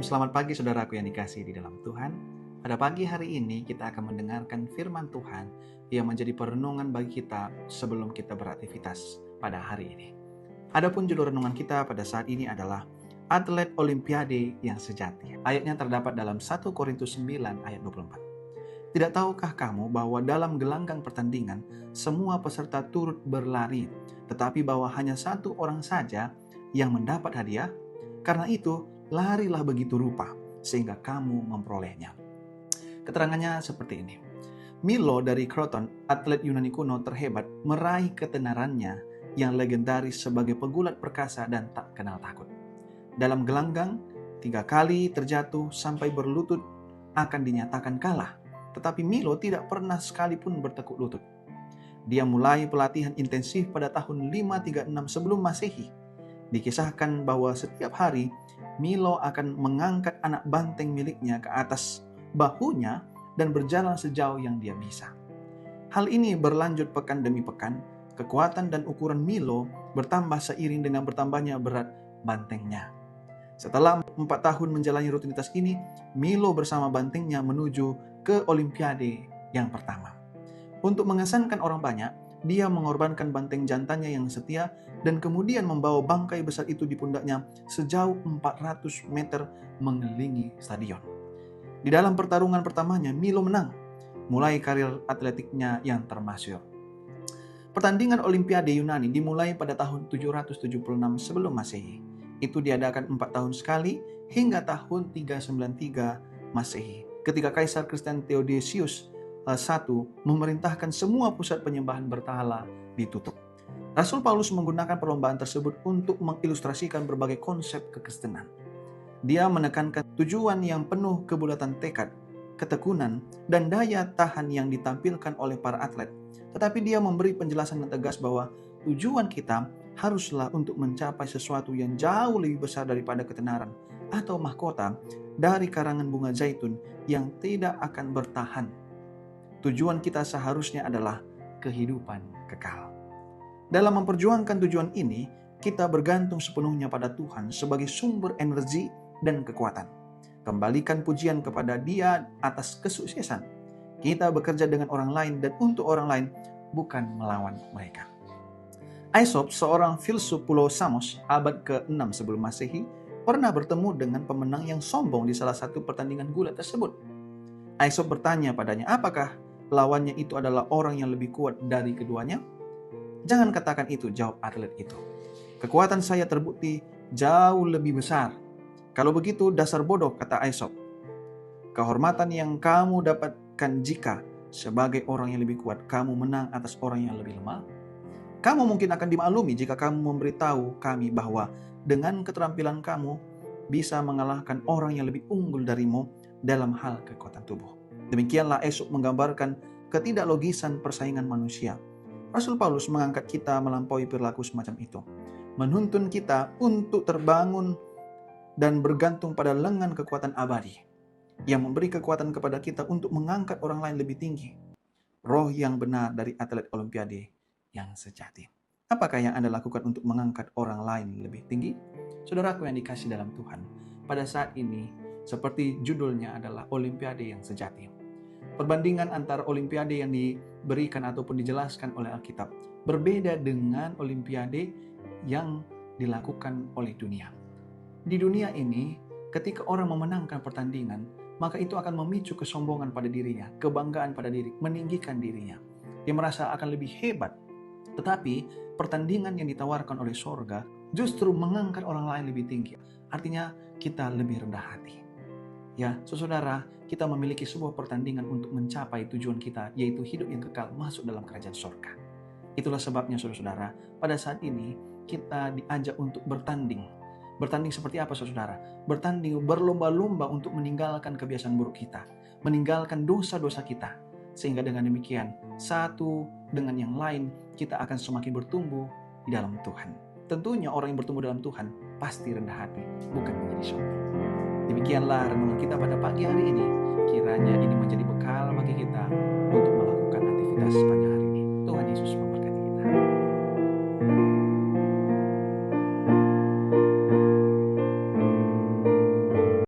Shalom, selamat pagi saudaraku yang dikasihi di dalam Tuhan. Pada pagi hari ini kita akan mendengarkan firman Tuhan yang menjadi perenungan bagi kita sebelum kita beraktivitas pada hari ini. Adapun judul renungan kita pada saat ini adalah Atlet Olimpiade yang Sejati. Ayatnya terdapat dalam 1 Korintus 9 ayat 24. Tidak tahukah kamu bahwa dalam gelanggang pertandingan semua peserta turut berlari, tetapi bahwa hanya satu orang saja yang mendapat hadiah? Karena itu, larilah begitu rupa, sehingga kamu memperolehnya. Keterangannya seperti ini. Milo dari Kroton, atlet Yunani kuno terhebat, meraih ketenarannya yang legendaris sebagai pegulat perkasa dan tak kenal takut. Dalam gelanggang, 3 kali terjatuh sampai berlutut akan dinyatakan kalah. Tetapi Milo tidak pernah sekalipun bertekuk lutut. Dia mulai pelatihan intensif pada tahun 536 sebelum Masehi. Dikisahkan bahwa setiap hari Milo akan mengangkat anak banteng miliknya ke atas bahunya dan berjalan sejauh yang dia bisa. Hal ini berlanjut pekan demi pekan. Kekuatan dan ukuran Milo bertambah seiring dengan bertambahnya berat bantengnya. Setelah 4 tahun menjalani rutinitas ini, Milo bersama bantengnya menuju ke Olimpiade yang pertama. Untuk mengesankan orang banyak, dia mengorbankan banteng jantannya yang setia dan kemudian membawa bangkai besar itu di pundaknya sejauh 400 meter mengelilingi stadion. Di dalam pertarungan pertamanya, Milo menang, mulai karir atletiknya yang termasyhur. Pertandingan Olimpiade Yunani dimulai pada tahun 776 sebelum Masehi. Itu diadakan 4 tahun sekali hingga tahun 393 Masehi, ketika Kaisar Kristen Theodosius I memerintahkan semua pusat penyembahan berhala ditutup. Rasul Paulus menggunakan perlombaan tersebut untuk mengilustrasikan berbagai konsep kekristenan. Dia menekankan tujuan yang penuh kebulatan tekad, ketekunan, dan daya tahan yang ditampilkan oleh para atlet. Tetapi dia memberi penjelasan yang tegas bahwa tujuan kita haruslah untuk mencapai sesuatu yang jauh lebih besar daripada ketenaran atau mahkota dari karangan bunga zaitun yang tidak akan bertahan. Tujuan kita seharusnya adalah kehidupan kekal. Dalam memperjuangkan tujuan ini, kita bergantung sepenuhnya pada Tuhan sebagai sumber energi dan kekuatan. Kembalikan pujian kepada Dia atas kesuksesan. Kita bekerja dengan orang lain dan untuk orang lain, bukan melawan mereka. Aesop, seorang filsuf Pulau Samos, abad ke-6 sebelum Masehi, pernah bertemu dengan pemenang yang sombong di salah satu pertandingan gulat tersebut. Aesop bertanya padanya, apakah lawannya itu adalah orang yang lebih kuat dari keduanya? Jangan katakan itu, jawab atlet itu. Kekuatan saya terbukti jauh lebih besar. Kalau begitu dasar bodoh, kata Aesop. Kehormatan yang kamu dapatkan jika sebagai orang yang lebih kuat, kamu menang atas orang yang lebih lemah. Kamu mungkin akan dimaklumi jika kamu memberitahu kami bahwa dengan keterampilan kamu bisa mengalahkan orang yang lebih unggul darimu dalam hal kekuatan tubuh. Demikianlah Aesop menggambarkan ketidaklogisan persaingan manusia. Rasul Paulus mengangkat kita melampaui perilaku semacam itu, menuntun kita untuk terbangun dan bergantung pada lengan kekuatan abadi yang memberi kekuatan kepada kita untuk mengangkat orang lain lebih tinggi. Roh yang benar dari atlet Olimpiade yang sejati. Apakah yang Anda lakukan untuk mengangkat orang lain lebih tinggi? Saudaraku yang dikasihi dalam Tuhan, pada saat ini seperti judulnya adalah Olimpiade yang sejati. Perbandingan antara Olimpiade yang diberikan ataupun dijelaskan oleh Alkitab berbeda dengan Olimpiade yang dilakukan oleh dunia. Di dunia ini, ketika orang memenangkan pertandingan, maka itu akan memicu kesombongan pada dirinya, kebanggaan pada diri, meninggikan dirinya. Dia merasa akan lebih hebat. Tetapi pertandingan yang ditawarkan oleh sorga justru mengangkat orang lain lebih tinggi. Artinya kita lebih rendah hati. Ya, saudara, kita memiliki sebuah pertandingan untuk mencapai tujuan kita, yaitu hidup yang kekal masuk dalam kerajaan sorga. Itulah sebabnya saudara, pada saat ini kita diajak untuk bertanding. Bertanding seperti apa saudara? Bertanding berlomba-lomba untuk meninggalkan kebiasaan buruk kita, meninggalkan dosa-dosa kita. Sehingga dengan demikian, satu dengan yang lain, kita akan semakin bertumbuh di dalam Tuhan. Tentunya orang yang bertumbuh dalam Tuhan pasti rendah hati, bukan menjadi sombong. Demikianlah renungan kita pada pagi hari ini. Kiranya ini menjadi bekal bagi kita untuk melakukan aktivitas sepanjang hari ini. Tuhan Yesus memberkati.